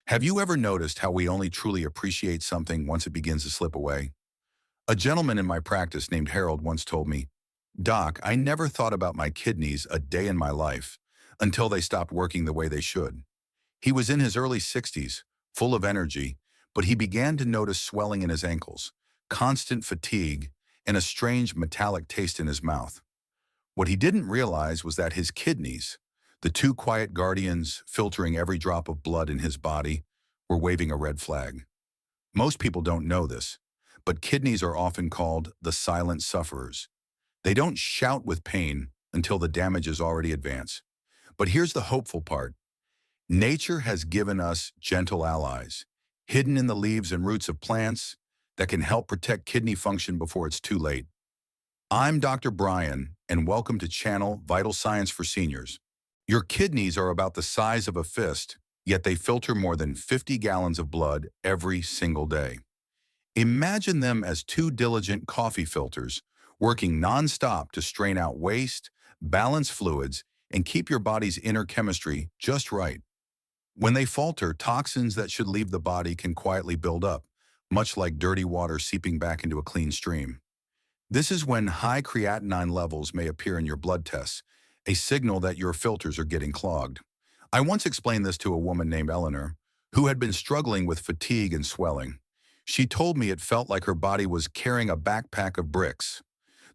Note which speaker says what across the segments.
Speaker 1: Have you ever noticed how we only truly appreciate something once it begins to slip away? A gentleman in my practice named Harold once told me, "Doc, I never thought about my kidneys a day in my life until they stopped working the way they should." He was in his early 60s, full of energy, but he began to notice swelling in his ankles, constant fatigue, and a strange metallic taste in his mouth. What he didn't realize was that his kidneys, the two quiet guardians filtering every drop of blood in his body, were waving a red flag. Most people don't know this, but kidneys are often called the silent sufferers. They don't shout with pain until the damage is already advanced. But here's the hopeful part. Nature has given us gentle allies, hidden in the leaves and roots of plants, that can help protect kidney function before it's too late. I'm Dr. Brian, and welcome to Channel Vital Science for Seniors. Your kidneys are about the size of a fist, yet they filter more than 50 gallons of blood every single day. Imagine them as two diligent coffee filters, working nonstop to strain out waste, balance fluids, and keep your body's inner chemistry just right. When they falter, toxins that should leave the body can quietly build up, much like dirty water seeping back into a clean stream. This is when high creatinine levels may appear in your blood tests, a signal that your filters are getting clogged. I once explained this to a woman named Eleanor, who had been struggling with fatigue and swelling. She told me it felt like her body was carrying a backpack of bricks.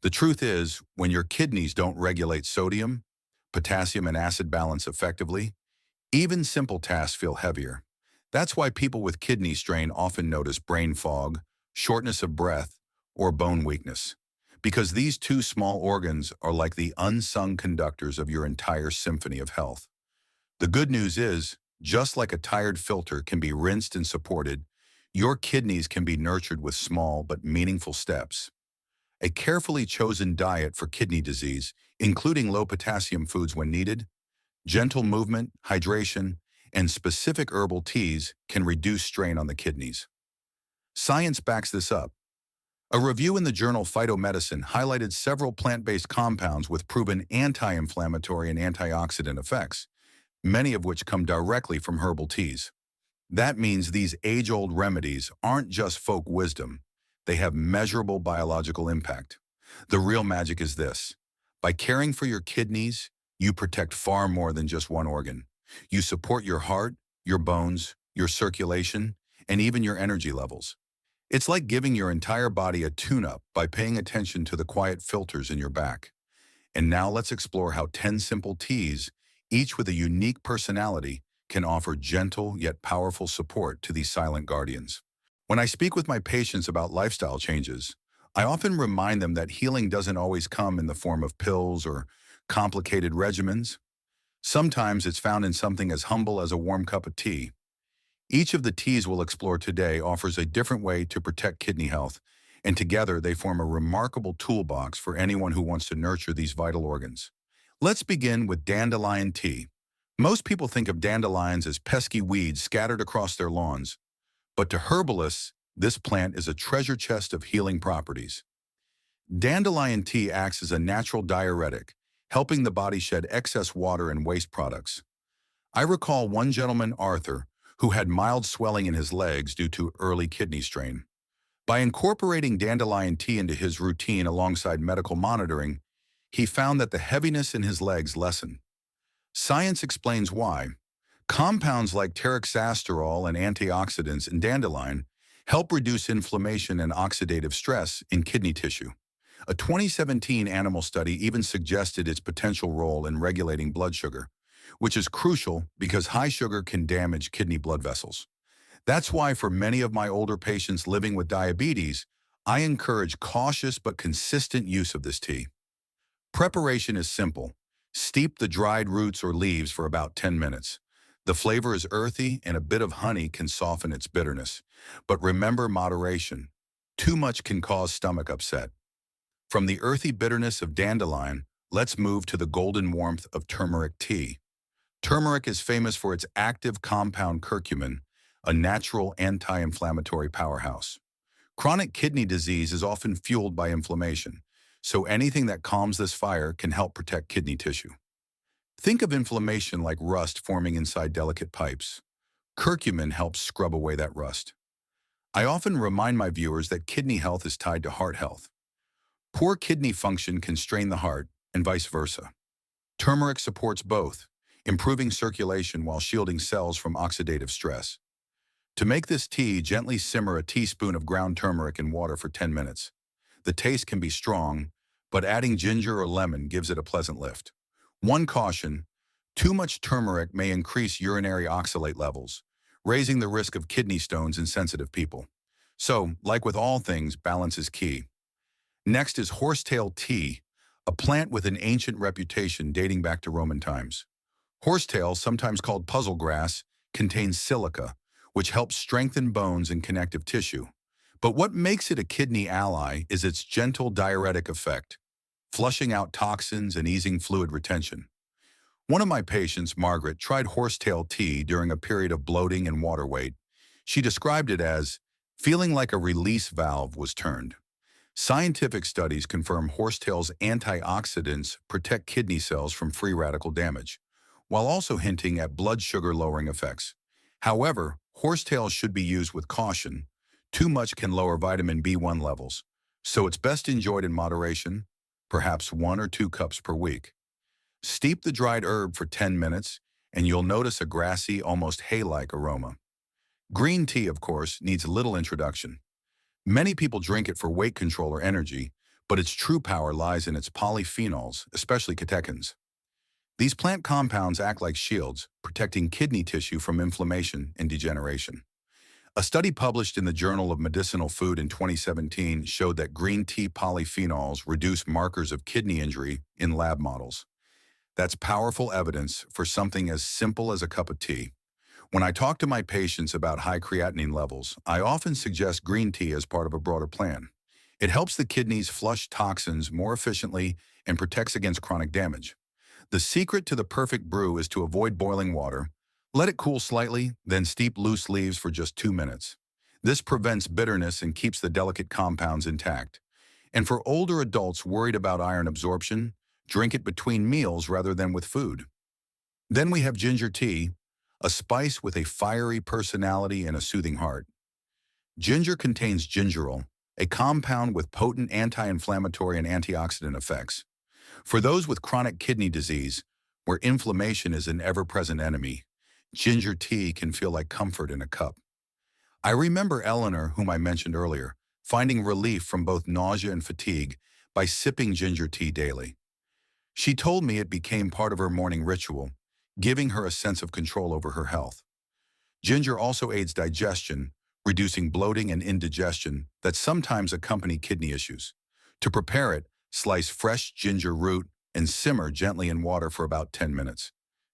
Speaker 1: The truth is, when your kidneys don't regulate sodium, potassium, and acid balance effectively, even simple tasks feel heavier. That's why people with kidney strain often notice brain fog, shortness of breath, or bone weakness. Because these two small organs are like the unsung conductors of your entire symphony of health. The good news is, just like a tired filter can be rinsed and supported, your kidneys can be nurtured with small but meaningful steps. A carefully chosen diet for kidney disease, including low potassium foods when needed, gentle movement, hydration, and specific herbal teas can reduce strain on the kidneys. Science backs this up. A review in the journal Phytomedicine highlighted several plant-based compounds with proven anti-inflammatory and antioxidant effects, many of which come directly from herbal teas. That means these age-old remedies aren't just folk wisdom. They have measurable biological impact. The real magic is this. By caring for your kidneys, you protect far more than just one organ. You support your heart, your bones, your circulation, and even your energy levels. It's like giving your entire body a tune-up by paying attention to the quiet filters in your back. And now let's explore how 10 simple teas, each with a unique personality, can offer gentle yet powerful support to these silent guardians. When I speak with my patients about lifestyle changes, I often remind them that healing doesn't always come in the form of pills or complicated regimens. Sometimes it's found in something as humble as a warm cup of tea. Each of the teas we'll explore today offers a different way to protect kidney health, and together they form a remarkable toolbox for anyone who wants to nurture these vital organs. Let's begin with dandelion tea. Most people think of dandelions as pesky weeds scattered across their lawns, but to herbalists, this plant is a treasure chest of healing properties. Dandelion tea acts as a natural diuretic, helping the body shed excess water and waste products. I recall one gentleman, Arthur, who had mild swelling in his legs due to early kidney strain. By incorporating dandelion tea into his routine alongside medical monitoring, he found that the heaviness in his legs lessened. Science explains why. Compounds like terexasterol and antioxidants in dandelion help reduce inflammation and oxidative stress in kidney tissue. A 2017 animal study even suggested its potential role in regulating blood sugar, which is crucial because high sugar can damage kidney blood vessels. That's why for many of my older patients living with diabetes, I encourage cautious but consistent use of this tea. Preparation is simple. Steep the dried roots or leaves for about 10 minutes. The flavor is earthy and a bit of honey can soften its bitterness. But remember moderation. Too much can cause stomach upset. From the earthy bitterness of dandelion, let's move to the golden warmth of turmeric tea. Turmeric is famous for its active compound curcumin, a natural anti-inflammatory powerhouse. Chronic kidney disease is often fueled by inflammation, so anything that calms this fire can help protect kidney tissue. Think of inflammation like rust forming inside delicate pipes. Curcumin helps scrub away that rust. I often remind my viewers that kidney health is tied to heart health. Poor kidney function can strain the heart, and vice versa. Turmeric supports both, improving circulation while shielding cells from oxidative stress. To make this tea, gently simmer a teaspoon of ground turmeric in water for 10 minutes. The taste can be strong, but adding ginger or lemon gives it a pleasant lift. One caution: too much turmeric may increase urinary oxalate levels, raising the risk of kidney stones in sensitive people. So, like with all things, balance is key. Next is horsetail tea, a plant with an ancient reputation dating back to Roman times. Horsetail, sometimes called puzzle grass, contains silica, which helps strengthen bones and connective tissue. But what makes it a kidney ally is its gentle diuretic effect, flushing out toxins and easing fluid retention. One of my patients, Margaret, tried horsetail tea during a period of bloating and water weight. She described it as feeling like a release valve was turned. Scientific studies confirm horsetail's antioxidants protect kidney cells from free radical damage, while also hinting at blood sugar lowering effects. However, horsetail should be used with caution. Too much can lower vitamin B1 levels, so it's best enjoyed in moderation, perhaps 1 or 2 cups per week. Steep the dried herb for 10 minutes, and you'll notice a grassy, almost hay-like aroma. Green tea, of course, needs little introduction. Many people drink it for weight control or energy, but its true power lies in its polyphenols, especially catechins. These plant compounds act like shields, protecting kidney tissue from inflammation and degeneration. A study published in the Journal of Medicinal Food in 2017 showed that green tea polyphenols reduce markers of kidney injury in lab models. That's powerful evidence for something as simple as a cup of tea. When I talk to my patients about high creatinine levels, I often suggest green tea as part of a broader plan. It helps the kidneys flush toxins more efficiently and protects against chronic damage. The secret to the perfect brew is to avoid boiling water. Let it cool slightly, then steep loose leaves for just 2 minutes. This prevents bitterness and keeps the delicate compounds intact. And for older adults worried about iron absorption, drink it between meals rather than with food. Then we have ginger tea, a spice with a fiery personality and a soothing heart. Ginger contains gingerol, a compound with potent anti-inflammatory and antioxidant effects. For those with chronic kidney disease, where inflammation is an ever-present enemy, ginger tea can feel like comfort in a cup. I remember Eleanor, whom I mentioned earlier, finding relief from both nausea and fatigue by sipping ginger tea daily. She told me it became part of her morning ritual, giving her a sense of control over her health. Ginger also aids digestion, reducing bloating and indigestion that sometimes accompany kidney issues. To prepare it, slice fresh ginger root and simmer gently in water for about 10 minutes.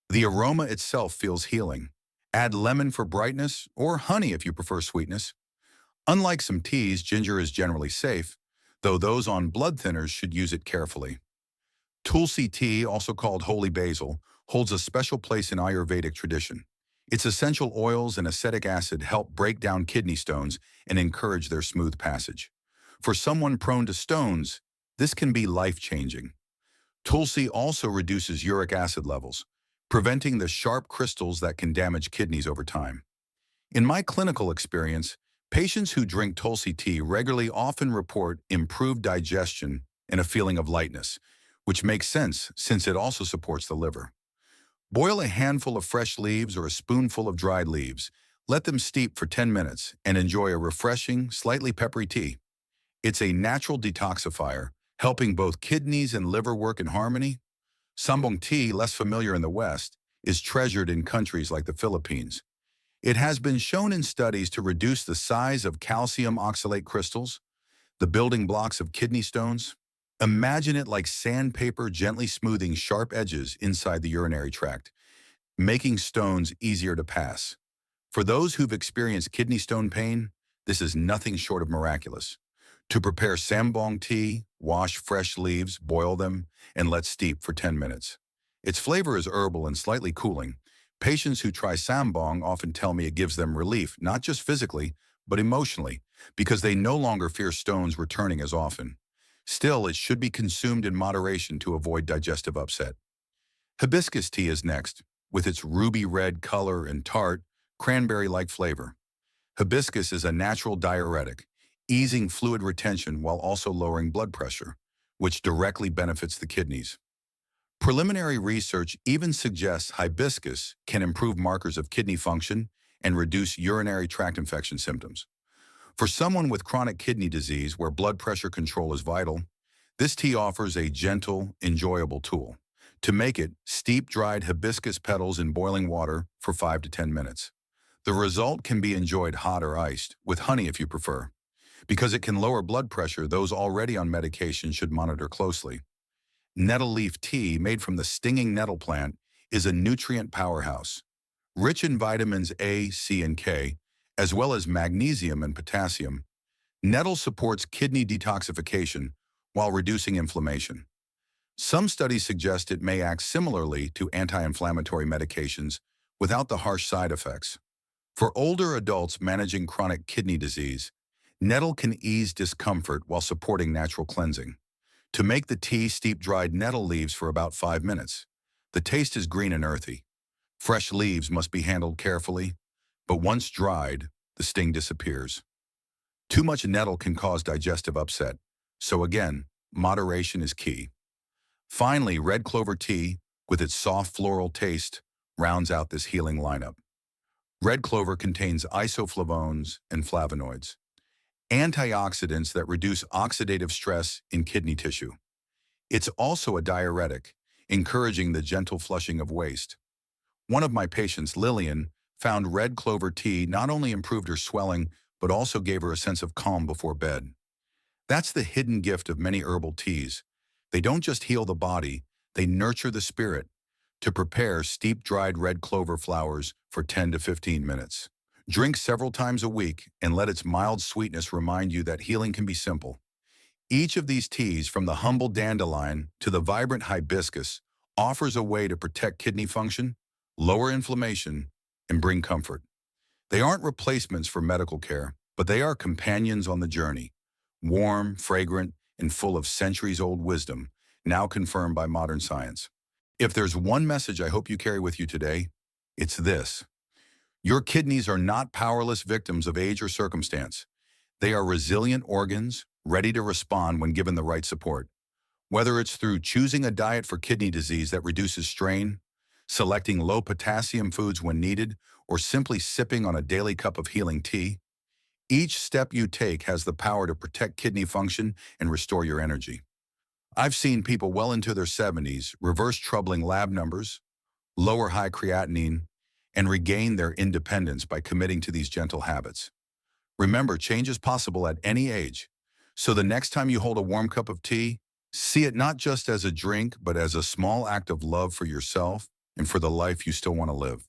Speaker 1: The aroma itself feels healing. Add lemon for brightness, or honey if you prefer sweetness. Unlike some teas, ginger is generally safe, though those on blood thinners should use it carefully. Tulsi tea, also called holy basil, holds a special place in Ayurvedic tradition. Its essential oils and acetic acid help break down kidney stones and encourage their smooth passage. For someone prone to stones, this can be life-changing. Tulsi also reduces uric acid levels, preventing the sharp crystals that can damage kidneys over time. In my clinical experience, patients who drink Tulsi tea regularly often report improved digestion and a feeling of lightness, which makes sense since it also supports the liver. Boil a handful of fresh leaves or a spoonful of dried leaves. Let them steep for 10 minutes and enjoy a refreshing, slightly peppery tea. It's a natural detoxifier, helping both kidneys and liver work in harmony. Sambong tea, less familiar in the West, is treasured in countries like the Philippines. It has been shown in studies to reduce the size of calcium oxalate crystals, the building blocks of kidney stones. Imagine it like sandpaper gently smoothing sharp edges inside the urinary tract, making stones easier to pass. For those who've experienced kidney stone pain, this is nothing short of miraculous. To prepare sambong tea, wash fresh leaves, boil them, and let steep for 10 minutes. Its flavor is herbal and slightly cooling. Patients who try sambong often tell me it gives them relief, not just physically, but emotionally, because they no longer fear stones returning as often. Still, it should be consumed in moderation to avoid digestive upset. Hibiscus tea is next. With its ruby red color and tart, cranberry-like flavor. Hibiscus is a natural diuretic, easing fluid retention while also lowering blood pressure, which directly benefits the kidneys. Preliminary research even suggests hibiscus can improve markers of kidney function and reduce urinary tract infection symptoms. For someone with chronic kidney disease where blood pressure control is vital, this tea offers a gentle, enjoyable tool. To make it, steep dried hibiscus petals in boiling water for 5 to 10 minutes. The result can be enjoyed hot or iced, with honey if you prefer. Because it can lower blood pressure, those already on medication should monitor closely. Nettle leaf tea, made from the stinging nettle plant, is a nutrient powerhouse. Rich in vitamins A, C, and K, as well as magnesium and potassium, nettle supports kidney detoxification while reducing inflammation. Some studies suggest it may act similarly to anti-inflammatory medications without the harsh side effects. For older adults managing chronic kidney disease, nettle can ease discomfort while supporting natural cleansing. To make the tea, steep dried nettle leaves for about 5 minutes. The taste is green and earthy. Fresh leaves must be handled carefully, but once dried, the sting disappears. Too much nettle can cause digestive upset, so again, moderation is key. Finally, red clover tea, with its soft floral taste, rounds out this healing lineup. Red clover contains isoflavones and flavonoids, antioxidants that reduce oxidative stress in kidney tissue. It's also a diuretic, encouraging the gentle flushing of waste. One of my patients, Lillian, found red clover tea not only improved her swelling, but also gave her a sense of calm before bed. That's the hidden gift of many herbal teas. They don't just heal the body, they nurture the spirit. To prepare, steep dried red clover flowers for 10 to 15 minutes. Drink several times a week and let its mild sweetness remind you that healing can be simple. Each of these teas, from the humble dandelion to the vibrant hibiscus, offers a way to protect kidney function, lower inflammation, and bring comfort. They aren't replacements for medical care, but they are companions on the journey. Warm, fragrant, and full of centuries-old wisdom, now confirmed by modern science. If there's one message I hope you carry with you today, it's this. Your kidneys are not powerless victims of age or circumstance. They are resilient organs, ready to respond when given the right support. Whether it's through choosing a diet for kidney disease that reduces strain, selecting low potassium foods when needed, or simply sipping on a daily cup of healing tea, each step you take has the power to protect kidney function and restore your energy. I've seen people well into their 70s reverse troubling lab numbers, lower high creatinine, and regain their independence by committing to these gentle habits. Remember, change is possible at any age. So the next time you hold a warm cup of tea, see it not just as a drink, but as a small act of love for yourself and for the life you still want to live.